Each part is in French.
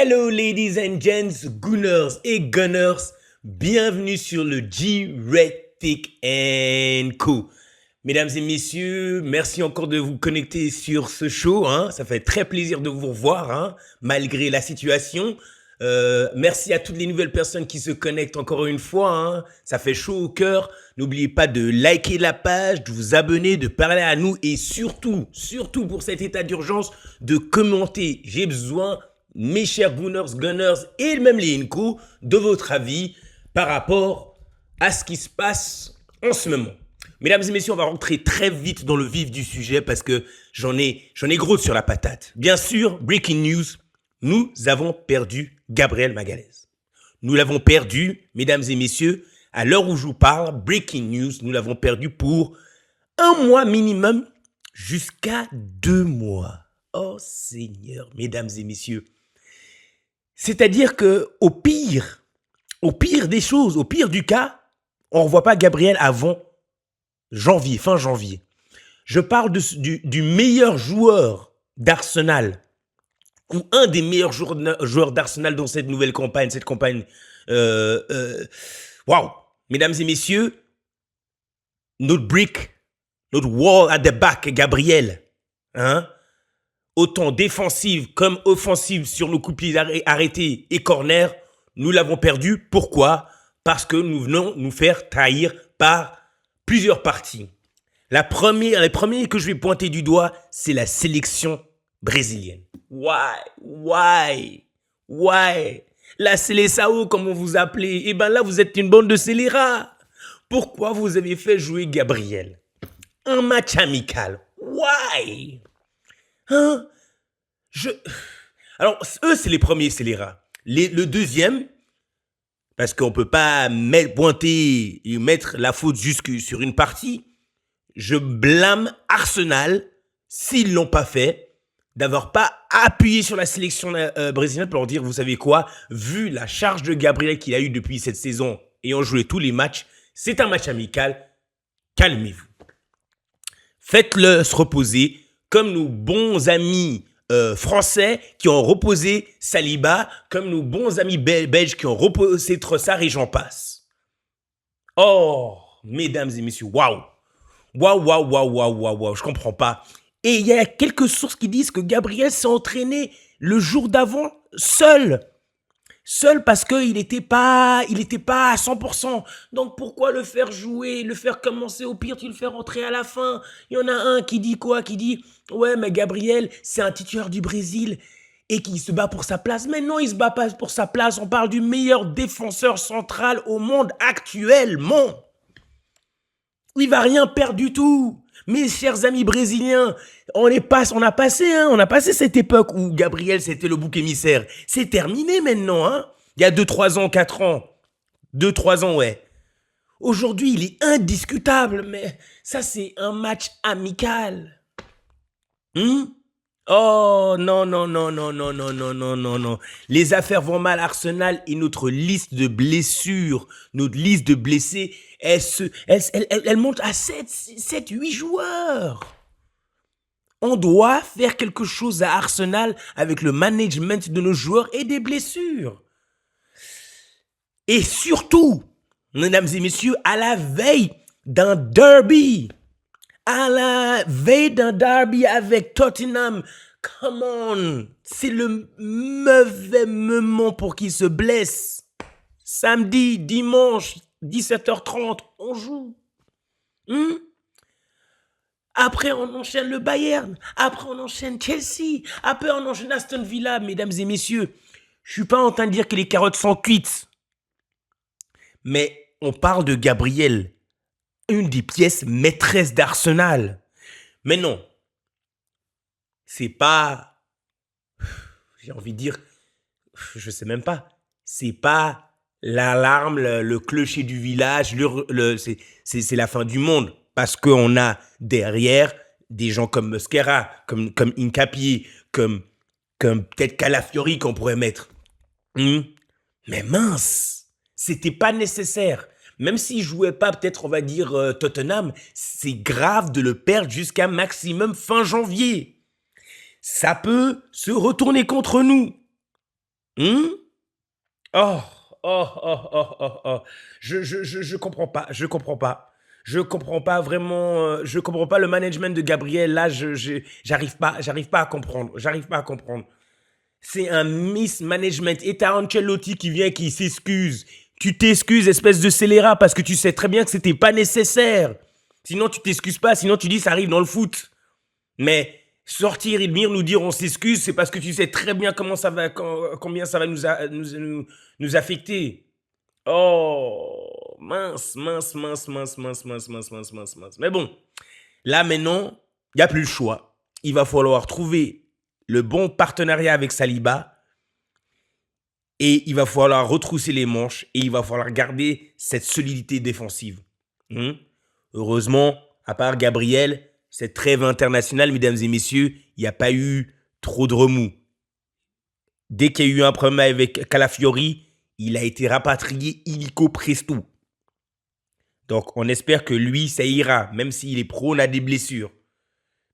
Hello ladies and gents, Gunners et Gunners, bienvenue sur le G-Retic Co. Mesdames et messieurs, merci encore de vous connecter sur ce show, ça fait très plaisir de vous revoir, malgré la situation. Merci à toutes les nouvelles personnes qui se connectent encore une fois, ça fait chaud au cœur. N'oubliez pas de liker la page, de vous abonner, de parler à nous et surtout pour cet état d'urgence, de commenter. J'ai besoin, mes chers Gunners et même les Inco, de votre avis par rapport à ce qui se passe en ce moment. Mesdames et messieurs, on va rentrer très vite dans le vif du sujet parce que j'en ai gros sur la patate. Bien sûr, breaking news, nous avons perdu Gabriel Magalhães. Nous l'avons perdu, mesdames et messieurs, à l'heure où je vous parle, breaking news, nous l'avons perdu pour 1 mois minimum jusqu'à 2 mois. Oh Seigneur, mesdames et messieurs. C'est-à-dire que au pire des choses, au pire du cas, on ne revoit pas Gabriel avant janvier, fin janvier. Je parle du meilleur joueur d'Arsenal, ou un des meilleurs joueurs d'Arsenal dans cette nouvelle campagne, waouh, mesdames et messieurs, notre brick, notre wall at the back, Gabriel, autant défensive comme offensive sur nos coups de pied arrêtés et corner, nous l'avons perdu. Pourquoi? Parce que nous venons nous faire trahir par plusieurs parties. Les premiers que je vais pointer du doigt, c'est la sélection brésilienne. Why? La Seleção, comme on vous appelez. Eh bien là, vous êtes une bande de scélérats. Pourquoi vous avez fait jouer Gabriel? Un match amical. Why? Alors, eux, c'est les premiers scélérats. Le deuxième, parce qu'on ne peut pas pointer et mettre la faute jusque sur une partie, je blâme Arsenal, s'ils ne l'ont pas fait, d'avoir pas appuyé sur la sélection brésilienne pour leur dire, vous savez quoi, vu la charge de Gabriel qu'il a eu depuis cette saison, ayant joué tous les matchs, c'est un match amical, calmez-vous. Faites-le se reposer, comme nos bons amis français qui ont reposé Saliba, comme nos bons amis belges qui ont reposé Trossard et j'en passe. Oh, mesdames et messieurs, waouh, je comprends pas. Et il y a quelques sources qui disent que Gabriel s'est entraîné le jour d'avant seul parce qu'il n'était pas à 100%. Donc pourquoi le faire jouer, le faire commencer, au pire tu le fais rentrer à la fin. Il y en a un qui dit quoi? Qui dit ouais mais Gabriel c'est un titulaire du Brésil et qui se bat pour sa place. Mais non, il se bat pas pour sa place, on parle du meilleur défenseur central au monde actuellement. Il va rien perdre du tout. Mes chers amis brésiliens, on a passé cette époque où Gabriel c'était le bouc émissaire. C'est terminé maintenant, Il y a 2-3 ans, 4 ans. 2-3 ans, ouais. Aujourd'hui, il est indiscutable, mais ça c'est un match amical. Oh non. Les affaires vont mal à Arsenal et notre liste de blessures, notre liste de blessés, elle monte à 7-8 joueurs. On doit faire quelque chose à Arsenal avec le management de nos joueurs et des blessures. Et surtout, mesdames et messieurs, à la veille d'un derby, avec Tottenham, come on, c'est le mauvais moment pour qu'il se blesse. Samedi, dimanche, 17h30, on joue. Après, on enchaîne le Bayern. Après, on enchaîne Chelsea. Après, on enchaîne Aston Villa, mesdames et messieurs. Je suis pas en train de dire que les carottes sont cuites. Mais on parle de Gabriel, une des pièces maîtresses d'Arsenal. Mais non, c'est pas, j'ai envie de dire, je sais même pas, c'est pas l'alarme, le clocher du village, c'est la fin du monde. Parce qu'on a derrière des gens comme Mosquera, comme Hincapié, comme peut-être Calafiori qu'on pourrait mettre. Mais mince, c'était pas nécessaire. Même s'il jouait pas, peut-être on va dire Tottenham, c'est grave de le perdre jusqu'à maximum fin janvier. Ça peut se retourner contre nous. Hmm? Oh, oh, oh, oh, oh, oh. Je comprends pas, je comprends pas. Je comprends pas vraiment, je comprends pas le management de Gabriel. Là, j'arrive pas à comprendre. J'arrive pas à comprendre. C'est un mismanagement. Et t'as Ancelotti qui vient, qui s'excuse. Tu t'excuses, espèce de scélérat, parce que tu sais très bien que c'était pas nécessaire. Sinon, tu t'excuses pas. Sinon, tu dis ça arrive dans le foot. Mais sortir et venir nous dire on s'excuse, c'est parce que tu sais très bien comment ça va, combien ça va nous affecter. Oh, mince, mince, mince, mince, mince, mince, mince, mince, mince, mince. Mais bon, là maintenant, il n'y a plus le choix. Il va falloir trouver le bon partenariat avec Saliba et il va falloir retrousser les manches et il va falloir garder cette solidité défensive. Hmm. Heureusement, à part Gabriel, cette trêve internationale, mesdames et messieurs, il n'y a pas eu trop de remous. Dès qu'il y a eu un problème avec Calafiori, il a été rapatrié illico presto. Donc, on espère que lui, ça ira, même s'il est prône à des blessures.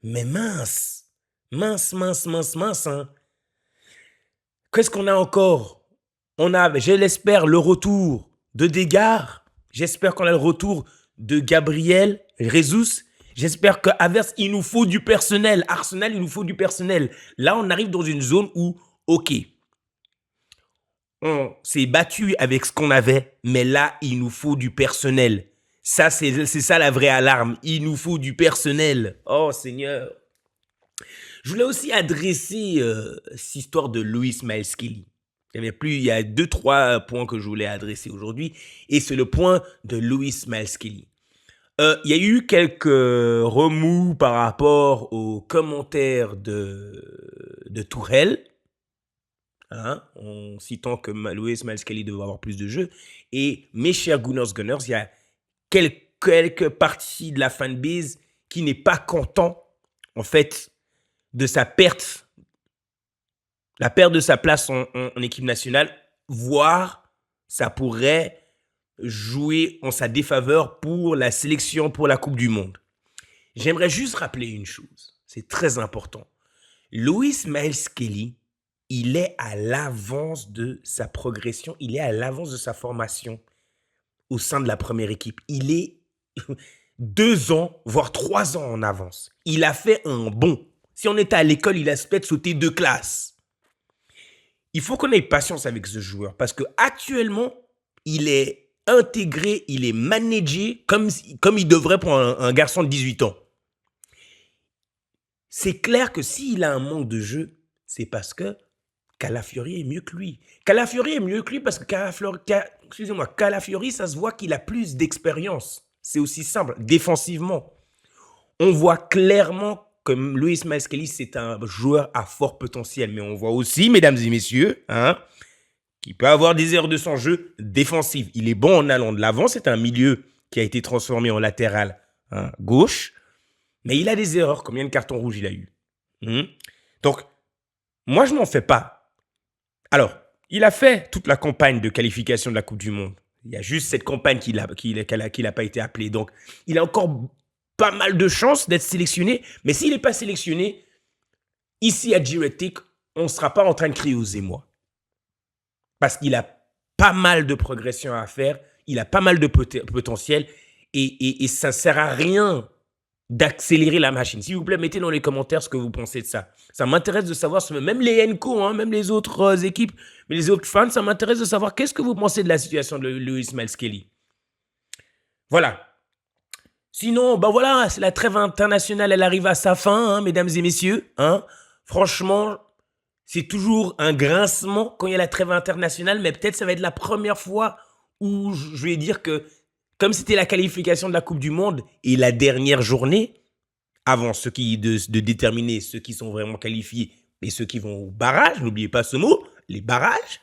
Mais mince, mince, mince, mince, mince. Hein. Qu'est-ce qu'on a encore? On a, je l'espère, le retour de Dégard. J'espère qu'on a le retour de Gabriel Jesus. J'espère qu'Averse, il nous faut du personnel. Arsenal, il nous faut du personnel. Là, on arrive dans une zone où, ok, on s'est battu avec ce qu'on avait, mais là, il nous faut du personnel. Ça, c'est ça la vraie alarme. Il nous faut du personnel. Oh, Seigneur. Je voulais aussi adresser cette histoire de Louis Maelskili. Il y a 2-3 points que je voulais adresser aujourd'hui, et c'est le point de Louis Maelskili. Il y a eu quelques remous par rapport aux commentaires de Tourelle, hein, en citant que Louis Maelskili devait avoir plus de jeux. Et mes chers Gunners, il y a quelques parties de la fanbase qui n'est pas content, en fait, de sa perte, la perte de sa place en équipe nationale, voire ça pourrait jouer en sa défaveur pour la sélection pour la Coupe du Monde. J'aimerais juste rappeler une chose, c'est très important. Louis Maelskili, il est à l'avance de sa progression, il est à l'avance de sa formation au sein de la première équipe. Il est 2 ans, voire 3 ans en avance. Il a fait un bond. Si on était à l'école, il a peut-être sauté 2 classes. Il faut qu'on ait patience avec ce joueur parce qu'actuellement, il est intégré, il est managé comme il devrait pour un garçon de 18 ans. C'est clair que s'il a un manque de jeu, c'est parce que Calafiori est mieux que lui. Calafiori est mieux que lui parce que Calafiori, ça se voit qu'il a plus d'expérience. C'est aussi simple, défensivement. On voit clairement que Louis Maelskili, c'est un joueur à fort potentiel. Mais on voit aussi, mesdames et messieurs, hein, qu'il peut avoir des erreurs de son jeu défensif. Il est bon en allant de l'avant. C'est un milieu qui a été transformé en latéral gauche. Mais il a des erreurs. Combien de cartons rouges il a eu? Donc, moi, je m'en fais pas. Alors, il a fait toute la campagne de qualification de la Coupe du Monde. Il y a juste cette campagne qu'il n'a pas été appelé. Donc, il a encore pas mal de chances d'être sélectionné. Mais s'il n'est pas sélectionné, ici à G-Retic, on ne sera pas en train de crier aux émois. Parce qu'il a pas mal de progression à faire. Il a pas mal de potentiel. Et ça ne sert à rien d'accélérer la machine. S'il vous plaît, mettez dans les commentaires ce que vous pensez de ça. Ça m'intéresse de savoir, même les Enco, hein, même les autres équipes, mais les autres fans, ça m'intéresse de savoir qu'est-ce que vous pensez de la situation de Louis Maelskili. Voilà. Sinon, ben voilà, la trêve internationale, elle arrive à sa fin, hein, mesdames et messieurs. Hein. Franchement, c'est toujours un grincement quand il y a la trêve internationale, mais peut-être ça va être la première fois où je vais dire que comme c'était la qualification de la Coupe du Monde et la dernière journée, avant de déterminer ceux qui sont vraiment qualifiés et ceux qui vont au barrage, n'oubliez pas ce mot, les barrages,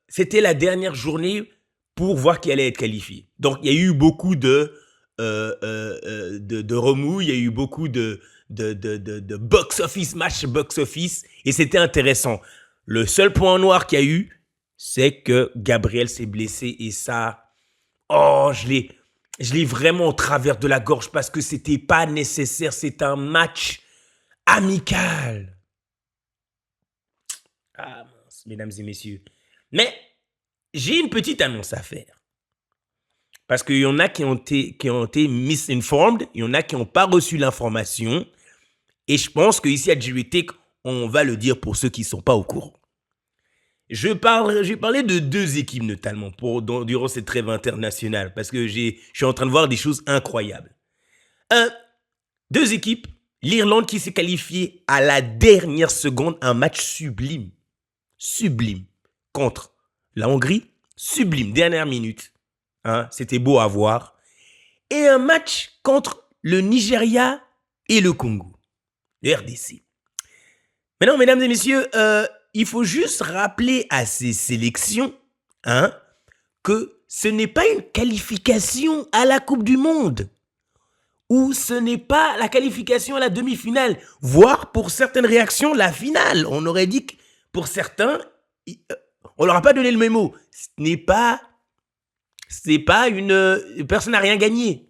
c'était la dernière journée pour voir qui allait être qualifié. Donc, il y a eu beaucoup de remous, il y a eu beaucoup de box-office, match box-office, et c'était intéressant. Le seul point noir qu'il y a eu, c'est que Gabriel s'est blessé et ça, oh, je l'ai vraiment au travers de la gorge parce que c'était pas nécessaire. C'est un match amical. Ah, mince, mesdames et messieurs. Mais j'ai une petite annonce à faire. Parce qu'il y en a qui ont été misinformed, il y en a qui n'ont pas reçu l'information. Et je pense qu'ici à JRETIC, on va le dire pour ceux qui ne sont pas au courant. Je vais parler de deux équipes notamment durant cette trêve internationale parce que je suis en train de voir des choses incroyables. Deux équipes, l'Irlande qui s'est qualifiée à la dernière seconde, un match sublime, contre la Hongrie, sublime, dernière minute. Hein, c'était beau à voir. Et un match contre le Nigeria et le Congo, le RDC. Maintenant, mesdames et messieurs, il faut juste rappeler à ces sélections que ce n'est pas une qualification à la Coupe du Monde ou ce n'est pas la qualification à la demi-finale, voire pour certaines réactions, la finale. On aurait dit que pour certains, on leur a pas donné le mémo. Personne n'a rien gagné.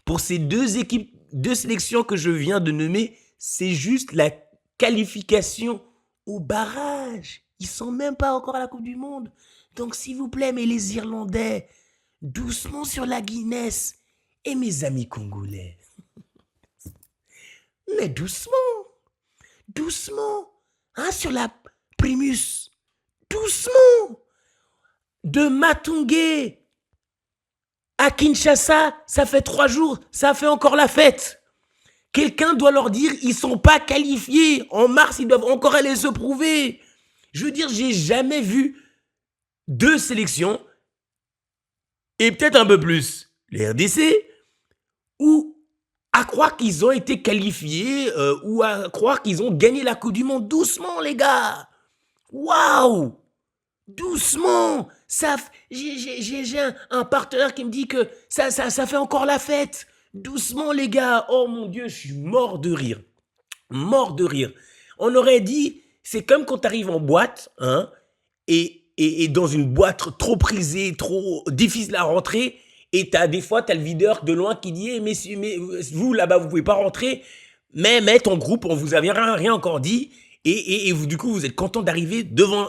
Pour ces deux équipes, deux sélections que je viens de nommer, c'est juste la qualification au barrage. Ils sont même pas encore à la Coupe du Monde. Donc, s'il vous plaît, mais les Irlandais, doucement sur la Guinness. Et mes amis congolais, mais doucement, doucement, hein, sur la Primus, doucement. De Matungé à Kinshasa, ça fait 3 jours, ça fait encore la fête. Quelqu'un doit leur dire, ils sont pas qualifiés. En mars, ils doivent encore aller se prouver. Je veux dire, j'ai jamais vu deux sélections, et peut-être un peu plus, les RDC, ou à croire qu'ils ont été qualifiés, ou à croire qu'ils ont gagné la Coupe du Monde. Doucement, les gars. Waouh. Doucement. J'ai un partenaire qui me dit que ça fait encore la fête. Doucement, les gars. Oh mon Dieu, je suis mort de rire. Mort de rire. On aurait dit, c'est comme quand tu arrives en boîte, hein, et dans une boîte trop prisée, trop difficile à rentrer, et des fois, tu as le videur de loin qui dit, messieurs, mais vous, là-bas, vous pouvez pas rentrer, mais ton groupe, on vous avait rien encore dit, et vous, du coup, vous êtes content d'arriver devant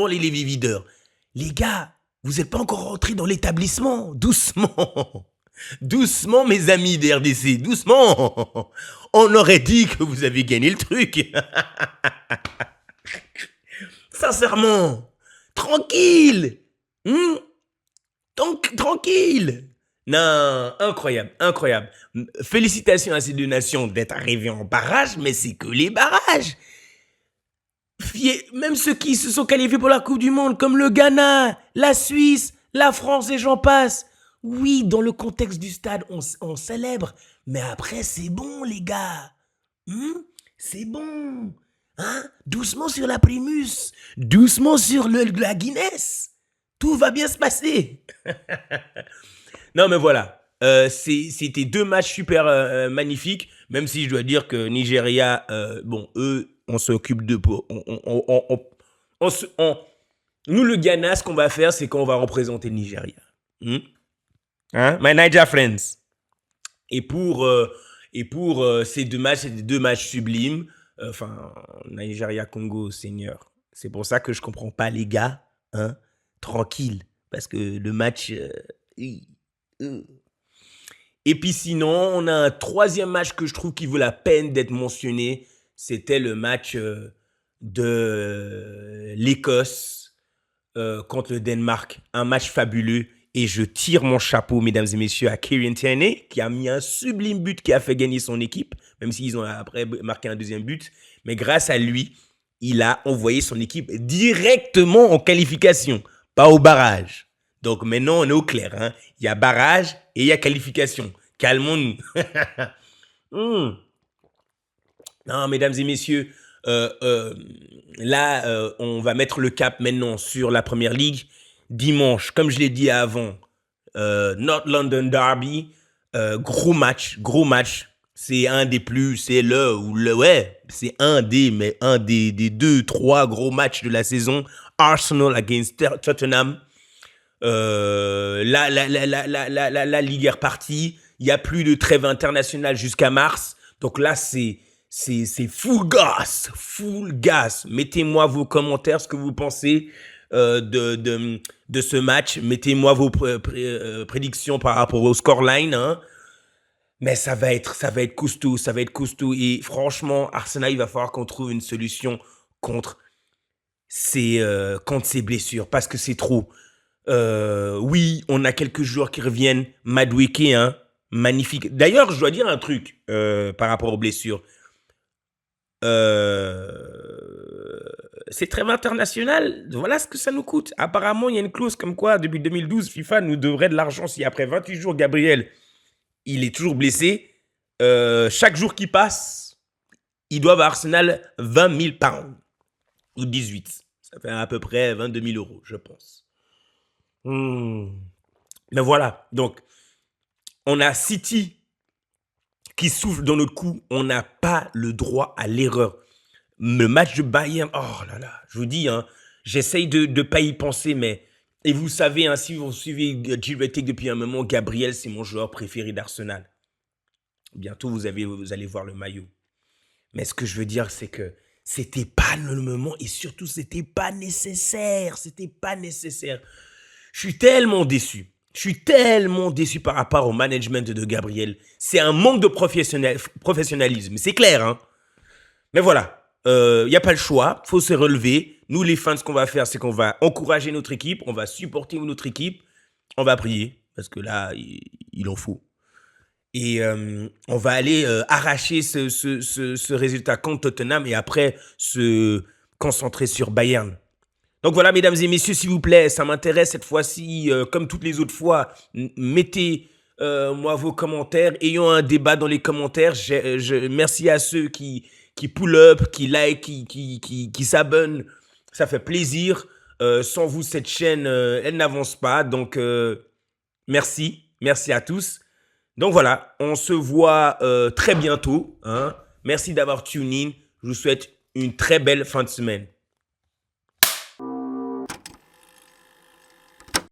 les videurs. Les gars, vous n'êtes pas encore rentrés dans l'établissement. Doucement. Doucement, mes amis des RDC, doucement. On aurait dit que vous avez gagné le truc. Sincèrement, tranquille. Donc, tranquille. Non, incroyable, incroyable. Félicitations à ces deux nations d'être arrivées en barrage, mais c'est que les barrages. Même ceux qui se sont qualifiés pour la Coupe du Monde, comme le Ghana, la Suisse, la France et j'en passe. Oui, dans le contexte du stade, on célèbre. Mais après, c'est bon, les gars. C'est bon. Hein? Doucement sur la Primus. Doucement sur la Guinness. Tout va bien se passer. Non, mais voilà. C'était deux matchs super magnifiques. Même si je dois dire que Nigeria, eux, on s'occupe de... Nous, le Ghana, ce qu'on va faire, c'est qu'on va représenter le Nigeria. Hein? My Niger friends. Et pour ces deux matchs, c'est deux matchs sublimes. Nigeria-Congo, Seigneur. C'est pour ça que je comprends pas les gars. Hein? Tranquille. Parce que le match... Et puis sinon, on a un troisième match que je trouve qui vaut la peine d'être mentionné. C'était le match de l'Écosse contre le Danemark. Un match fabuleux. Et je tire mon chapeau, mesdames et messieurs, à Kieran Tierney, qui a mis un sublime but qui a fait gagner son équipe, même s'ils ont après marqué un deuxième but. Mais grâce à lui, il a envoyé son équipe directement en qualification, pas au barrage. Donc maintenant, on est au clair. Hein. Il y a barrage et il y a qualification. Calmons-nous. Non, mesdames et messieurs, là, on va mettre le cap maintenant sur la Première Ligue. Dimanche, comme je l'ai dit avant, North London Derby, gros match. C'est un des plus, c'est c'est un des 2-3 gros matchs de la saison. Arsenal against Tottenham. La Ligue est repartie. Il n'y a plus de trêve internationale jusqu'à mars. Donc là, c'est c'est full gas, full gas. Mettez-moi vos commentaires, ce que vous pensez de ce match. Mettez-moi vos prédictions par rapport au scoreline, hein. Mais ça va être costaud, ça va être costaud. Et franchement, Arsenal, il va falloir qu'on trouve une solution contre ces blessures, parce que c'est trop. Oui, on a quelques joueurs qui reviennent. Madueke, hein, magnifique. D'ailleurs, je dois dire un truc par rapport aux blessures. C'est trêve international, voilà ce que ça nous coûte. Apparemment, il y a une clause comme quoi, depuis 2012, FIFA nous devrait de l'argent si après 28 jours, Gabriel, il est toujours blessé. Chaque jour qui passe, ils doivent à Arsenal 20 000 pounds. Ou 18. Ça fait à peu près 22 000 euros, je pense. Mais voilà, donc, on a City qui souffle dans notre cou. On n'a pas le droit à l'erreur. Le match de Bayern, oh là là, je vous dis, hein, j'essaye de ne pas y penser, mais... Et vous savez, hein, si vous suivez G-Retic depuis un moment, Gabriel, c'est mon joueur préféré d'Arsenal. Bientôt, vous allez voir le maillot. Mais ce que je veux dire, c'est que c'était pas le moment et surtout, c'était pas nécessaire. C'était pas nécessaire. Je suis tellement déçu. Je suis tellement déçu par rapport au management de Gabriel. C'est un manque de professionnalisme. C'est clair, hein. Mais voilà. Il n'y a pas le choix, il faut se relever. Nous, les fans, ce qu'on va faire, c'est qu'on va encourager notre équipe, on va supporter notre équipe, on va prier, parce que là, il en faut. Et on va aller arracher ce résultat contre Tottenham et après se concentrer sur Bayern. Donc voilà, mesdames et messieurs, s'il vous plaît, ça m'intéresse cette fois-ci, comme toutes les autres fois, mettez... moi, vos commentaires, ayons un débat dans les commentaires. Merci à ceux qui pull up, qui like, qui s'abonnent. Ça fait plaisir. Sans vous, cette chaîne, elle n'avance pas. Donc, merci. Merci à tous. Donc voilà, on se voit très bientôt, hein. Merci d'avoir tune in. Je vous souhaite une très belle fin de semaine.